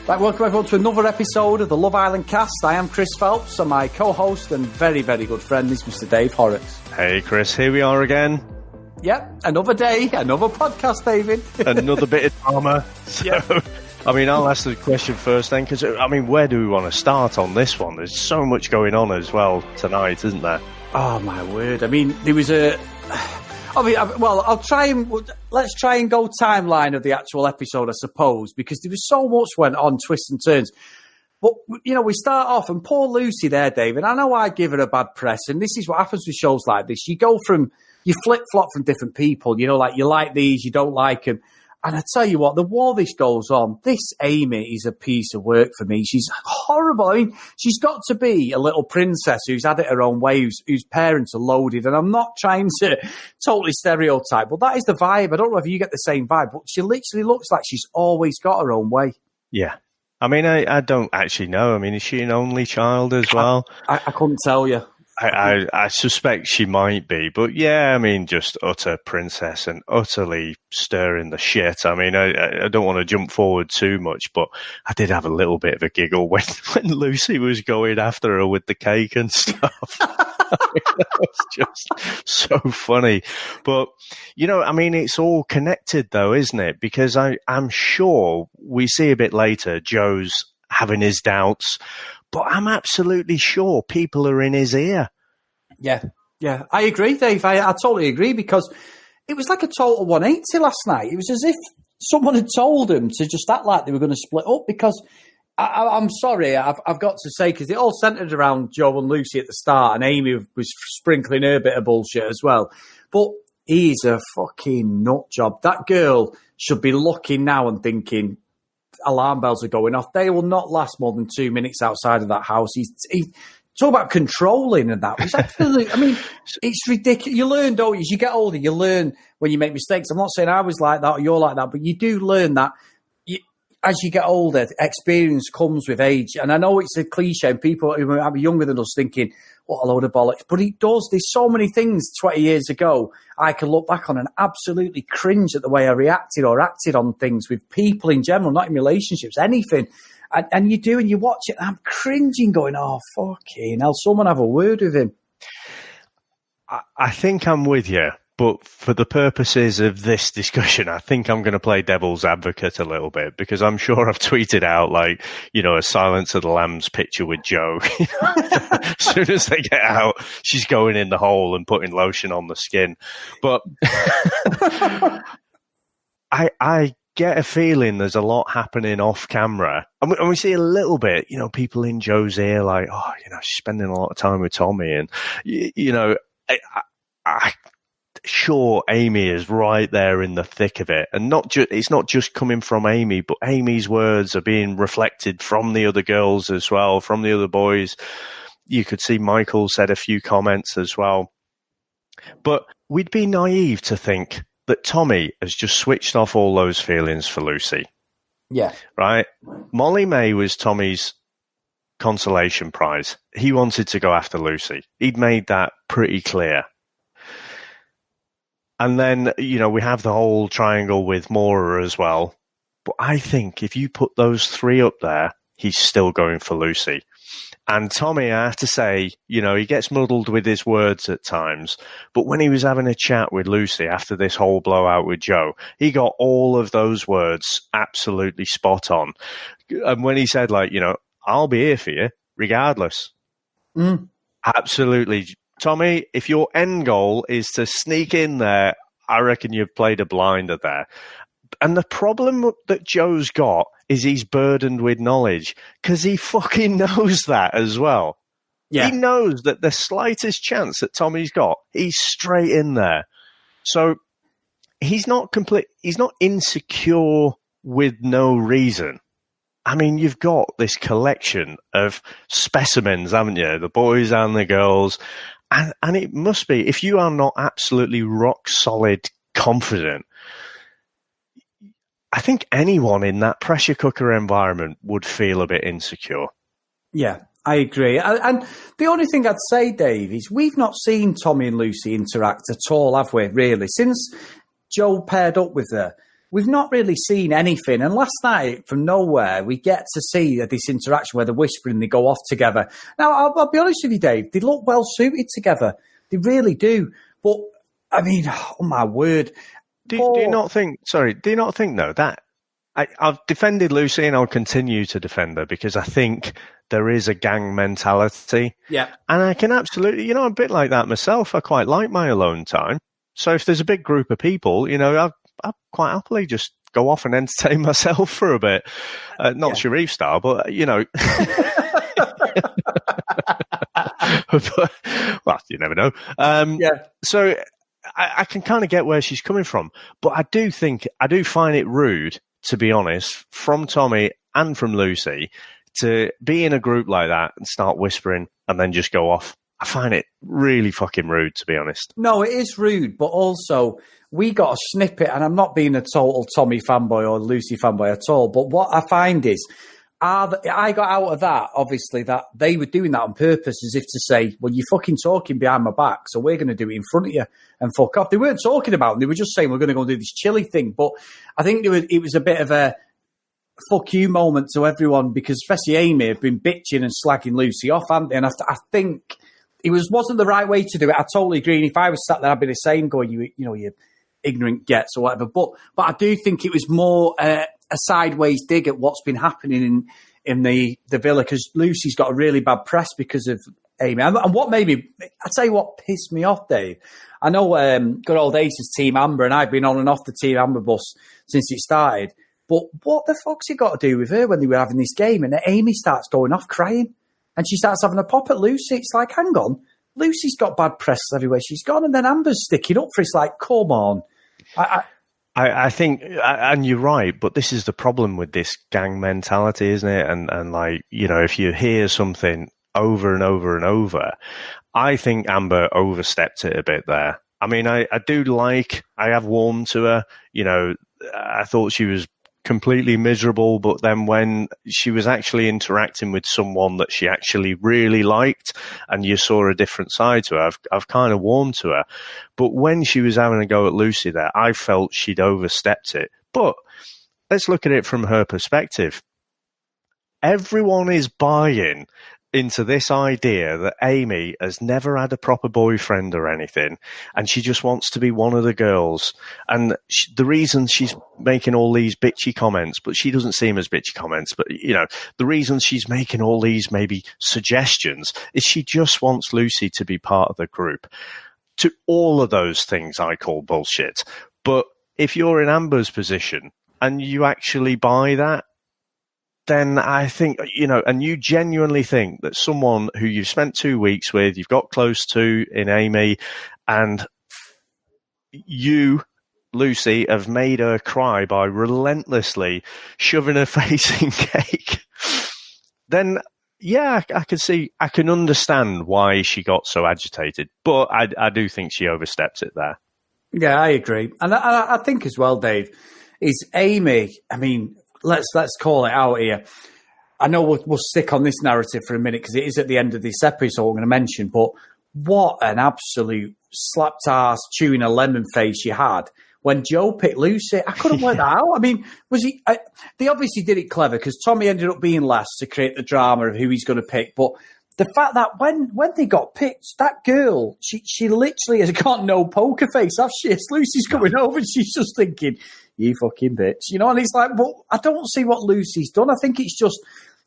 Right, welcome everyone to another episode of the Love Island cast. I am Chris Phelps, and my co-host and very, very good friend is Mr. Dave Horrocks. Hey Chris, here we are again. Yep, another day, another podcast, David. Another bit of drama. So, yep. I mean, I'll ask the question first then, because, I mean, where do we want to start on this one? There's so much going on as well tonight, isn't there? Oh, my word. I mean, there was a... well, let's try and go timeline of the actual episode, I suppose, because there was so much went on, twists and turns. But, you know, we start off, and poor Lucie there, David, I know I give her a bad press, and this is what happens with shows like this. You flip-flop from different people, you know, like you like these, you don't like them. And I tell you what, the more this goes on, this Amy is a piece of work for me. She's horrible. I mean, she's got to be a little princess who's had it her own way, whose parents are loaded. And I'm not trying to totally stereotype, but that is the vibe. I don't know if you get the same vibe, but she literally looks like she's always got her own way. Yeah. I mean, I don't actually know. I mean, is she an only child as well? I couldn't tell you. I suspect she might be, but yeah, I mean, just utter princess and utterly stirring the shit. I mean, I don't want to jump forward too much, but I did have a little bit of a giggle when Lucie was going after her with the cake and stuff. I mean, that was just so funny. But, you know, I mean, it's all connected though, isn't it? Because I'm sure we see a bit later, Joe's having his doubts, but I'm absolutely sure people are in his ear. Yeah, I agree, Dave. I totally agree, because it was like a total 180 last night. It was as if someone had told them to just act like they were going to split up, because I'm sorry, I've got to say, because it all centred around Joe and Lucie at the start, and Amy was sprinkling her bit of bullshit as well. But he's a fucking nut job. That girl should be looking now and thinking, alarm bells are going off. They will not last more than 2 minutes outside of that house. He's talk about controlling and that. It's absolutely, I mean, it's ridiculous. You learn, don't you? As you get older, you learn when you make mistakes. I'm not saying I was like that or you're like that, but you do learn that as you get older, experience comes with age. And I know it's a cliche, and people who are younger than us thinking, what a load of bollocks. But it does. There's so many things 20 years ago I can look back on and absolutely cringe at the way I reacted or acted on things with people in general, not in relationships, anything. And you do, and you watch it, and I'm cringing going, oh, fucking hell, someone have a word with him. I think I'm with you, but for the purposes of this discussion, I think I'm going to play devil's advocate a little bit, because I'm sure I've tweeted out, like, you know, a Silence of the Lambs picture with Joe. As soon as they get out, she's going in the hole and putting lotion on the skin. But I get a feeling there's a lot happening off camera, and we see a little bit, you know, people in Joe's ear, like, oh, you know, she's spending a lot of time with Tommy, and you know, I sure Amy is right there in the thick of it, and it's not just coming from Amy, but Amy's words are being reflected from the other girls as well, from the other boys. You could see Michael said a few comments as well, but we'd be naive to think that Tommy has just switched off all those feelings for Lucie. Yeah. Right? Molly May was Tommy's consolation prize. He wanted to go after Lucie. He'd made that pretty clear. And then, you know, we have the whole triangle with Maura as well. But I think if you put those three up there, he's still going for Lucie. And Tommy, I have to say, you know, he gets muddled with his words at times, but when he was having a chat with Lucie after this whole blowout with Joe, he got all of those words absolutely spot on. And when he said, like, you know, I'll be here for you regardless. Absolutely. Tommy, if your end goal is to sneak in there, I reckon you've played a blinder there. And the problem that Joe's got is he's burdened with knowledge, because he fucking knows that as well. Yeah. He knows that the slightest chance that Tommy's got, he's straight in there. So he's not insecure with no reason. I mean, you've got this collection of specimens, haven't you? The boys and the girls. And it must be, if you are not absolutely rock solid confident, I think anyone in that pressure cooker environment would feel a bit insecure. Yeah, I agree. And the only thing I'd say, Dave, is we've not seen Tommy and Lucie interact at all, have we, really? Since Joe paired up with her, we've not really seen anything. And last night, from nowhere, we get to see this interaction where they're whispering, they go off together. Now, I'll be honest with you, Dave, they look well suited together. They really do. But, I mean, oh my word. Do you not think, though, that I've defended Lucie and I'll continue to defend her because I think there is a gang mentality. Yeah. And I can absolutely, I'm a bit like that myself. I quite like my alone time. So if there's a big group of people, I'll quite happily just go off and entertain myself for a bit. Not Sharif style, but, but, well, you never know. So I can kind of get where she's coming from, but I do find it rude, to be honest, from Tommy and from Lucie to be in a group like that and start whispering and then just go off. I find it really fucking rude, to be honest. No, it is rude, but also we got a snippet, and I'm not being a total Tommy fanboy or Lucie fanboy at all, but what I find is, I got out of that, obviously, that they were doing that on purpose, as if to say, well, you're fucking talking behind my back, so we're going to do it in front of you and fuck off. They weren't talking about it. They were just saying, we're going to go and do this chilly thing. But I think it was a bit of a fuck you moment to everyone, because especially Amy have been bitching and slagging Lucie off, haven't they? And I think it wasn't the right way to do it. I totally agree. And if I was sat there, I'd be the same, going, you ignorant gets or whatever. But I do think it was more a sideways dig at what's been happening in the villa, because Lucie's got a really bad press because of Amy. And what made me, I'd say what pissed me off, Dave, I know good old Ace's Team Amber, and I've been on and off the Team Amber bus since it started. But what the fuck's it got to do with her when they were having this game? And Amy starts going off crying, and she starts having a pop at Lucie. It's like, hang on, Lucie's got bad press everywhere she's gone, and then Amber's sticking up for it. It's like, come on. I think, and you're right, but this is the problem with this gang mentality, isn't it? And like, if you hear something over and over and over, I think Amber overstepped it a bit there. I mean, I have warmed to her, I thought she was completely miserable, but then when she was actually interacting with someone that she actually really liked and you saw a different side to her, I've kind of warmed to her. But when she was having a go at Lucie there, I felt she'd overstepped it. But let's look at it from her perspective. Everyone is buying into this idea that Amy has never had a proper boyfriend or anything, and she just wants to be one of the girls. And the reason she's making all these bitchy comments, but she doesn't see them as bitchy comments, but, the reason she's making all these maybe suggestions is she just wants Lucie to be part of the group. To all of those things I call bullshit. But if you're in Amber's position and you actually buy that, then I think, and you genuinely think that someone who you've spent 2 weeks with, you've got close to in Amy, and you, Lucie, have made her cry by relentlessly shoving her face in cake, then, yeah, I can understand why she got so agitated. But I do think she overstepped it there. Yeah, I agree. And I think as well, Dave, is Amy, I mean, let's call it out here. I know we'll stick on this narrative for a minute because it is at the end of this episode I'm going to mention, but what an absolute slapped ass, chewing a lemon face you had when Joe picked Lucie. I couldn't work that out. I mean, was he? They obviously did it clever because Tommy ended up being last to create the drama of who he's going to pick. But the fact that when they got picked, that girl, she literally has got no poker face, has she? As Lucie's coming over and she's just thinking, you fucking bitch. And it's like, well, I don't see what Lucie's done. I think it's just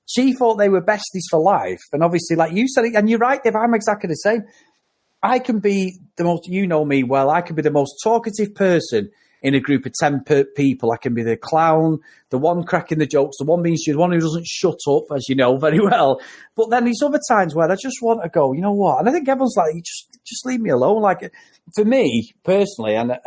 she thought they were besties for life. And obviously, like you said, and you're right, Dave, I'm exactly the same. I can be the most, you know me well, I can be the most talkative person in a group of 10 people. I can be the clown, the one cracking the jokes, the one being stupid, the one who doesn't shut up, as you know very well. But then there's other times where I just want to go, you know what? And I think everyone's like, just leave me alone. Like, for me, personally, and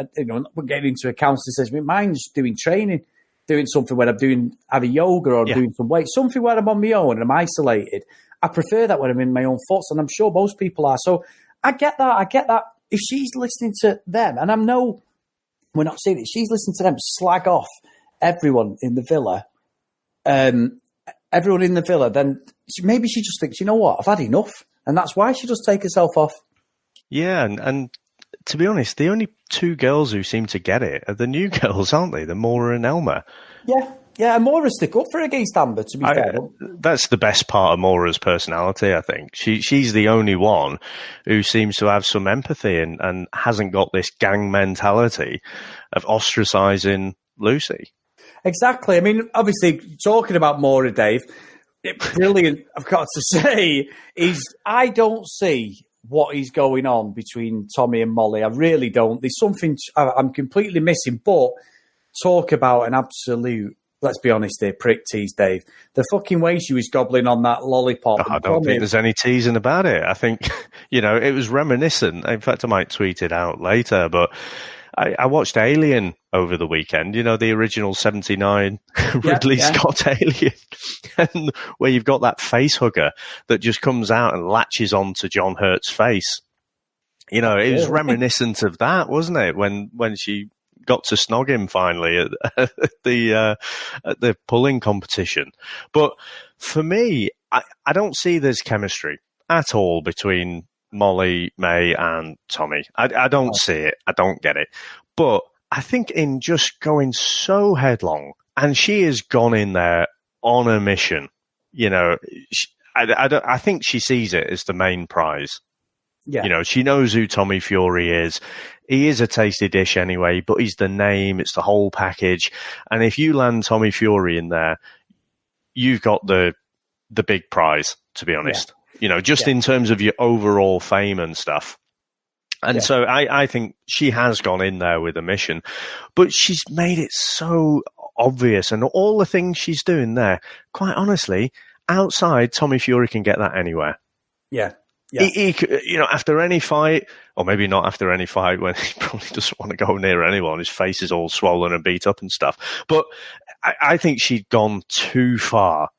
we're getting into a counselling session, mine's doing training. doing something where I'm having yoga or doing some weight, something where I'm on my own and I'm isolated. I prefer that when I'm in my own thoughts, and I'm sure most people are. So I get that. If she's listening to them, and we're not seeing it, she's listening to them slag off everyone in the villa, then maybe she just thinks, you know what, I've had enough. And that's why she just take herself off. Yeah, and to be honest, the only two girls who seem to get it are the new girls, aren't they? The Maura and Elma. Yeah, and Maura stick up for her against Amber, to be fair. That's the best part of Maura's personality, I think. She's the only one who seems to have some empathy and hasn't got this gang mentality of ostracising Lucie. Exactly. I mean, obviously, talking about Maura, Dave, brilliant, I've got to say, I don't see what is going on between Tommy and Molly. I really don't. There's something I'm completely missing, but talk about an absolute, let's be honest here, prick tease, Dave. The fucking way she was gobbling on that lollipop. I don't think there's any teasing about it. I think, it was reminiscent. In fact, I might tweet it out later, but I watched Alien over the weekend, the original 79 Ridley Scott Alien, and where you've got that face hugger that just comes out and latches onto John Hurt's face. It was reminiscent of that, wasn't it? When she got to snog him finally at the pulling competition. But for me, I don't see there's chemistry at all between Molly, May and Tommy. I don't see it. I don't get it. But I think in just going so headlong, and she has gone in there on a mission, I think she sees it as the main prize. Yeah. She knows who Tommy Fury is. He is a tasty dish anyway, but he's the name. It's the whole package. And if you land Tommy Fury in there, you've got the big prize, to be honest. Yeah. In terms of your overall fame and stuff. And so I think she has gone in there with a mission, but she's made it so obvious, and all the things she's doing there, quite honestly, outside, Tommy Fury can get that anywhere. Yeah. He after any fight, or maybe not after any fight, when he probably doesn't want to go near anyone, his face is all swollen and beat up and stuff. But I think she'd gone too far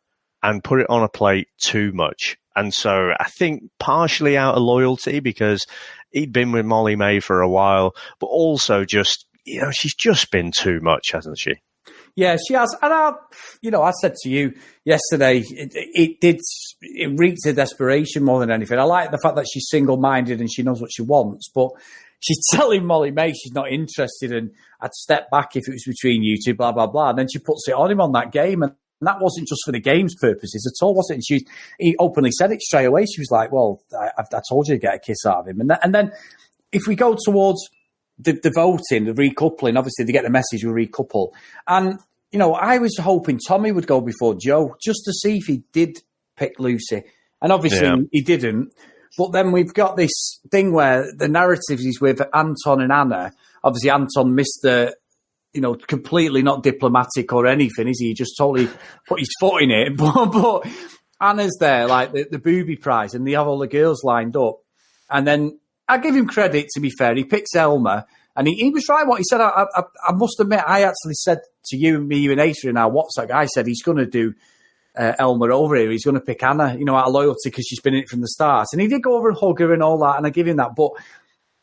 and put it on a plate too much. And so I think partially out of loyalty, because he'd been with Molly May for a while, but also just, she's just been too much, hasn't she? Yeah, she has. And I said to you yesterday, it reeked of desperation more than anything. I like the fact that she's single-minded and she knows what she wants, but she's telling Molly May she's not interested, and I'd step back if it was between you two, blah, blah, blah. And then she puts it on him on that game, and that wasn't just for the game's purposes at all, was it? And he openly said it straight away. She was like, well, I told you to get a kiss out of him. And then if we go towards the voting, the recoupling, obviously they get the message, we recouple. And, I was hoping Tommy would go before Joe just to see if he did pick Lucie. And obviously he didn't. But then we've got this thing where the narrative is with Anton and Anna. Obviously Anton missed the, completely not diplomatic or anything, is he? He just totally put his foot in it. But Anna's there, like the booby prize, and they have all the girls lined up. And then I give him credit, to be fair. He picks Elma, and he was right what he said. I must admit, I actually said to you and Acer in our WhatsApp, I said he's going to do Elma over here. He's going to pick Anna, out of loyalty because she's been in it from the start. And he did go over and hug her and all that, and I give him that. But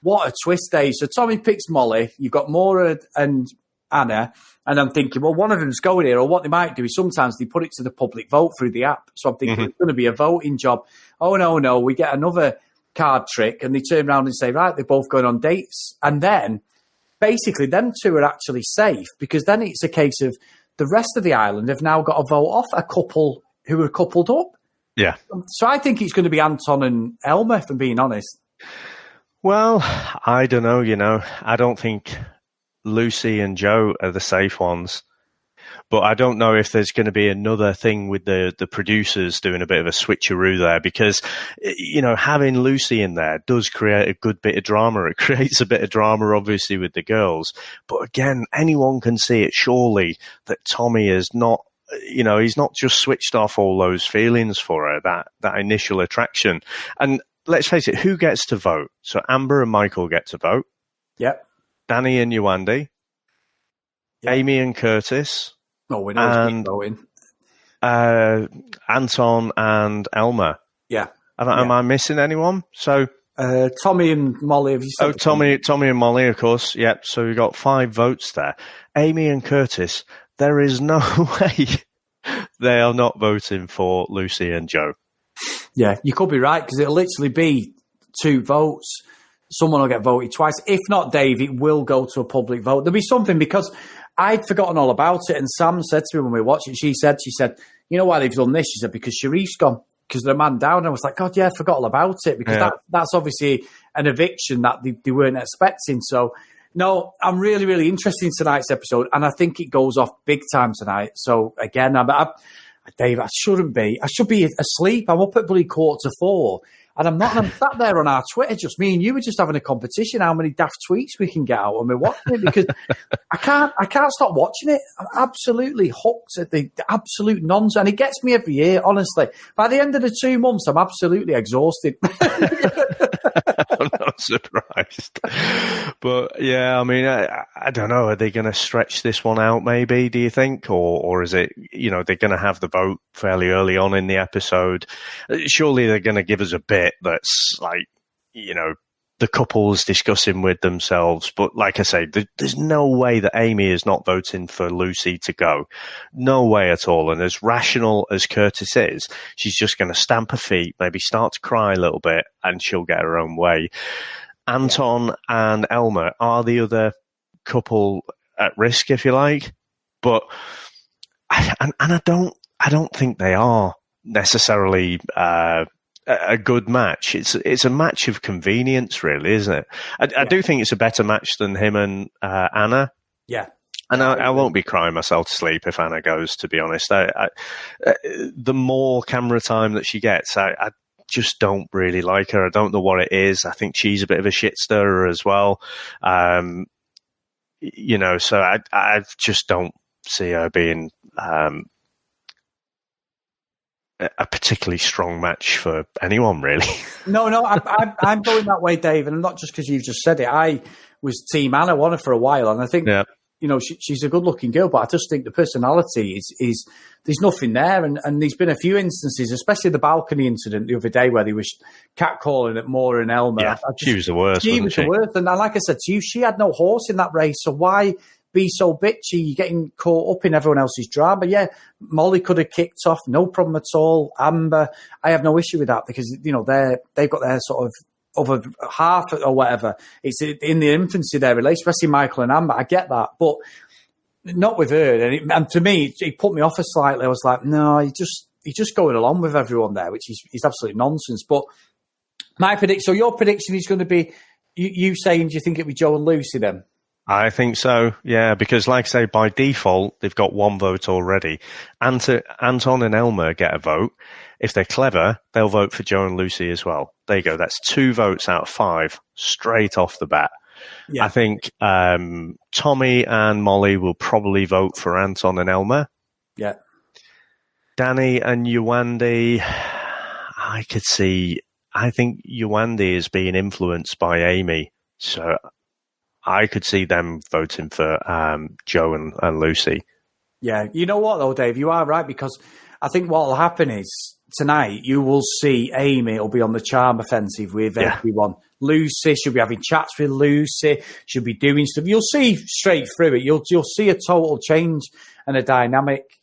what a twist, Dave. So Tommy picks Molly. You've got Maura and Anna, and I'm thinking, well, one of them's going here, or what they might do is sometimes they put it to the public vote through the app. So I'm thinking it's going to be a voting job. Oh, no, we get another card trick, and they turn around and say, right, they're both going on dates. And then basically them two are actually safe, because then it's a case of the rest of the island have now got to vote off a couple who are coupled up. Yeah. So I think it's going to be Anton and Elma, if I'm being honest. Well, I don't know, I don't think Lucie and Joe are the safe ones. But I don't know if there's going to be another thing with the producers doing a bit of a switcheroo there, because, having Lucie in there does create a good bit of drama. It creates a bit of drama, obviously, with the girls. But again, anyone can see it, surely, that Tommy is not, he's not just switched off all those feelings for her, that initial attraction. And let's face it, who gets to vote? So Amber and Michael get to vote. Yep. Danny and Yuandi. Yep. Amy and Curtis. Oh, we know and going. Anton and Elmer. Yeah. Am I missing anyone? So Tommy and Molly, have you said? Tommy and Molly, of course. Yep. So we got 5 votes there. Amy and Curtis. There is no way they are not voting for Lucie and Joe. Yeah, you could be right, because it'll literally be 2 votes. Someone will get voted twice. If not Dave, it will go to a public vote. There'll be something, because I'd forgotten all about it, and Sam said to me when we watched it, she said, you know why they've done this? She said, because Sharif's gone, because they're a man down. And I was like, God, yeah, I forgot all about it, because that's obviously an eviction that they weren't expecting. So, no, I'm really, really interested in tonight's episode, and I think it goes off big time tonight. So, again, Dave, I shouldn't be. I should be asleep. I'm up at bloody 3:45, and I'm not. And I'm sat there on our Twitter, just me and you were just having a competition how many daft tweets we can get out when we're watching it, because I can't stop watching it. I'm absolutely hooked at the absolute nonsense, and it gets me every year, honestly. By the end of the 2 months, I'm absolutely exhausted. I'm not surprised. But yeah, I mean, I don't know. Are they going to stretch this one out, maybe, do you think? Or is it, they're going to have the vote fairly early on in the episode? Surely they're going to give us a bit that's like, the couples discussing with themselves. But like I say, there's no way that Amy is not voting for Lucie to go. No way at all. And as rational as Curtis is, she's just going to stamp her feet, maybe start to cry a little bit, and she'll get her own way. Anton and Elmer are the other couple at risk, if you like. But I don't think they are necessarily a good match. It's a match of convenience, really, isn't it? I do think it's a better match than him and Anna. Yeah. And I won't be crying myself to sleep if Anna goes, to be honest. The more camera time that she gets, I just don't really like her. I don't know what it is. I think she's a bit of a shit stirrer as well. So I just don't see her being a particularly strong match for anyone, really. No, I'm going that way, Dave, and not just because you've just said it. I was Team Anna, won her for a while, and I think she's a good-looking girl, but I just think the personality is there's nothing there, and there's been a few instances, especially the balcony incident the other day where they were catcalling at Maura and Elmer. Yeah, she was the worst. She was the worst, and like I said to you, she had no horse in that race, so why be so bitchy? You're getting caught up in everyone else's drama. Yeah, Molly could have kicked off, no problem at all. Amber, I have no issue with that, because they've got their sort of other half or whatever. It's in the infancy of their relationship, especially Michael and Amber. I get that, but not with her. And to me, it put me off slightly. I was like, no, you're just going along with everyone there, which is absolute nonsense. But so your prediction is going to be you saying, do you think it'll be Joe and Lucie then? I think so, yeah, because like I say, by default, they've got 1 vote already. Anton and Elmer get a vote. If they're clever, they'll vote for Joe and Lucie as well. There you go. That's 2 votes out of 5 straight off the bat. Yeah. I think Tommy and Molly will probably vote for Anton and Elmer. Yeah. Danny and Yewande, I think Yewande is being influenced by Amy. So I could see them voting for Joe and Lucie. Yeah. You know what, though, Dave? You are right, because I think what will happen is tonight you will see Amy will be on the charm offensive with everyone. Lucie, she'll be having chats with Lucie. She'll be doing stuff. You'll see straight through it. You'll see a total change and a dynamic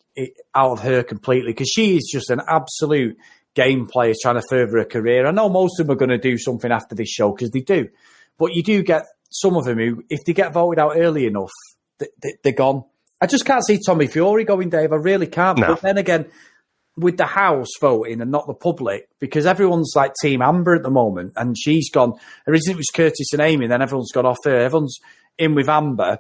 out of her completely, because she is just an absolute game player trying to further her career. I know most of them are going to do something after this show, because they do. But you do get some of them who, if they get voted out early enough, they're gone. I just can't see Tommy Fury going, Dave. I really can't. No. But then again, with the house voting and not the public, because everyone's like Team Amber at the moment, and she's gone. Originally it was Curtis and Amy, then everyone's gone off her. Everyone's in with Amber.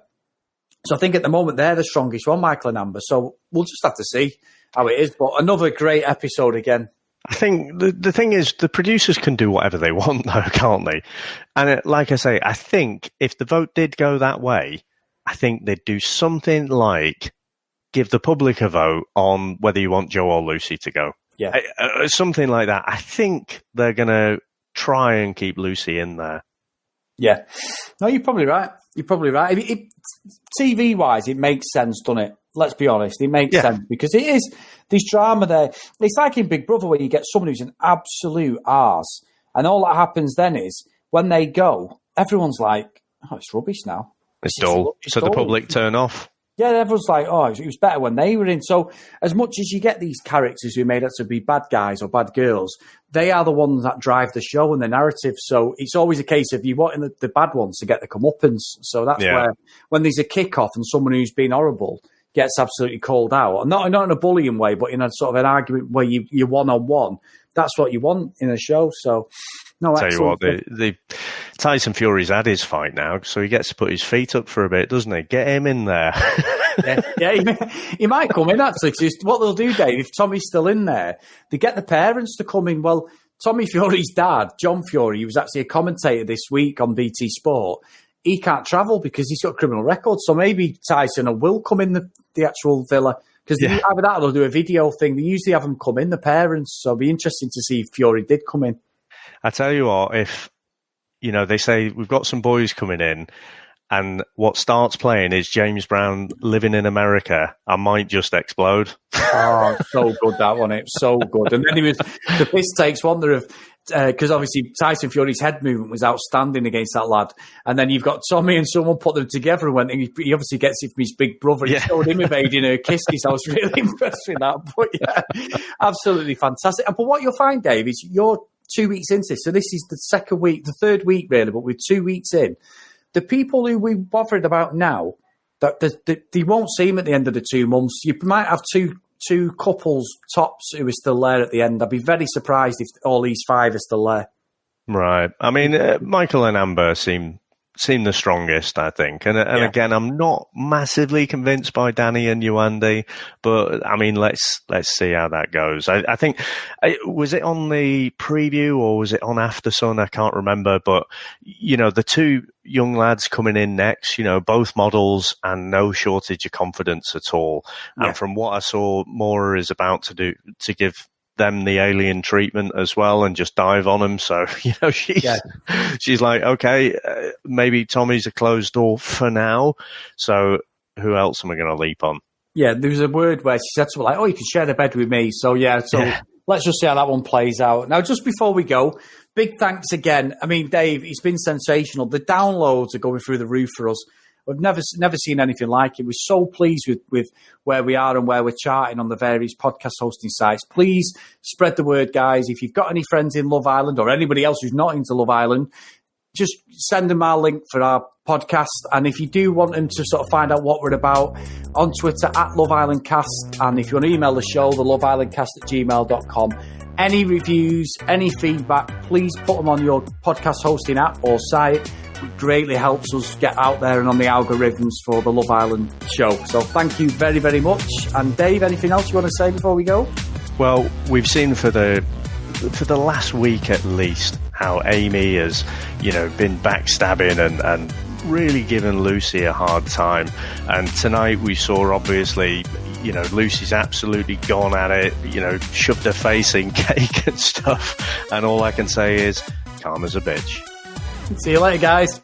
So I think at the moment they're the strongest one, Michael and Amber. So we'll just have to see how it is. But another great episode again. I think the thing is, the producers can do whatever they want, though, can't they? And like I say, I think if the vote did go that way, I think they'd do something like give the public a vote on whether you want Joe or Lucie to go. Yeah. Something like that. I think they're going to try and keep Lucie in there. Yeah. No, you're probably right. TV-wise, it makes sense, doesn't it? let's be honest, it makes sense because it is this drama there. It's like in Big Brother where you get someone who's an absolute arse, and all that happens then is when they go, everyone's like, "Oh, it's rubbish now. It's dull." So the public turn off. Yeah, everyone's like, "Oh, it was better when they were in." So as much as you get these characters who are made out to be bad guys or bad girls, they are the ones that drive the show and the narrative. So it's always a case of you wanting the bad ones to get the comeuppance. So that's where when there's a kick-off and someone who's been horrible gets absolutely called out, and not in a bullying way, but in a sort of an argument where you're one-on-one. That's what you want in a show. So, no, tell you what, the Tyson Fury's had his fight now, so he gets to put his feet up for a bit, doesn't he? Get him in there. He might come in, actually. Cause what they'll do, Dave, if Tommy's still in there, they get the parents to come in. Well, Tommy Fury's dad, John Fury, he was actually a commentator this week on BT Sport. He can't travel because he's got a criminal record. So maybe Tyson will come in the actual villa. Because either that or they'll do a video thing. They usually have them come in, the parents. So it'll be interesting to see if Fury did come in. I tell you what, if, they say we've got some boys coming in and what starts playing is James Brown Living in America, I might just explode. Oh, so good, that one. It's so good. And then the piss takes wonder of, because obviously Tyson Fury's head movement was outstanding against that lad. And then you've got Tommy and someone put them together and went, and he obviously gets it from his big brother. He showed him evading her kisses. I was really impressed with that. But absolutely fantastic. But what you'll find, Dave, is you're 2 weeks into this. So this is the third week really, but we're 2 weeks in. The people who we're bothered about now, that they won't see him at the end of the 2 months. You might have two couples tops who are still there at the end. I'd be very surprised if all these 5 are still there. Right. I mean, Michael and Amber seem the strongest, I think. And again, I'm not massively convinced by Danny and Yuandi, but I mean, let's see how that goes. I think, was it on the preview or was it on After Sun? I can't remember, but the 2 young lads coming in next, both models and no shortage of confidence at all. Yeah. And from what I saw, Maura is about to give them the alien treatment as well and just dive on them. So, she's like, okay, maybe Tommy's a closed door for now. So who else am I going to leap on? Yeah, there was a word where she said something like, oh, you can share the bed with me. So, let's just see how that one plays out. Now, just before we go, big thanks again. I mean, Dave, it's been sensational. The downloads are going through the roof for us. We've never seen anything like it. We're so pleased with where we are and where we're charting on the various podcast hosting sites. Please spread the word, guys. If you've got any friends in Love Island or anybody else who's not into Love Island, just send them our link for our podcast. And if you do want them to sort of find out what we're about, on Twitter at Love Island Cast. And if you want to email the show, the loveislandcast@gmail.com. Any reviews, any feedback, please put them on your podcast hosting app or site. It greatly helps us get out there and on the algorithms for the Love Island show. So thank you very, very much. And Dave, anything else you want to say before we go? Well, we've seen for the last week at least how Amy has, been backstabbing and really given Lucie a hard time. And tonight we saw, obviously, Lucie's absolutely gone at it, shoved her face in cake and stuff. And all I can say is, calm as a bitch. See you later, guys.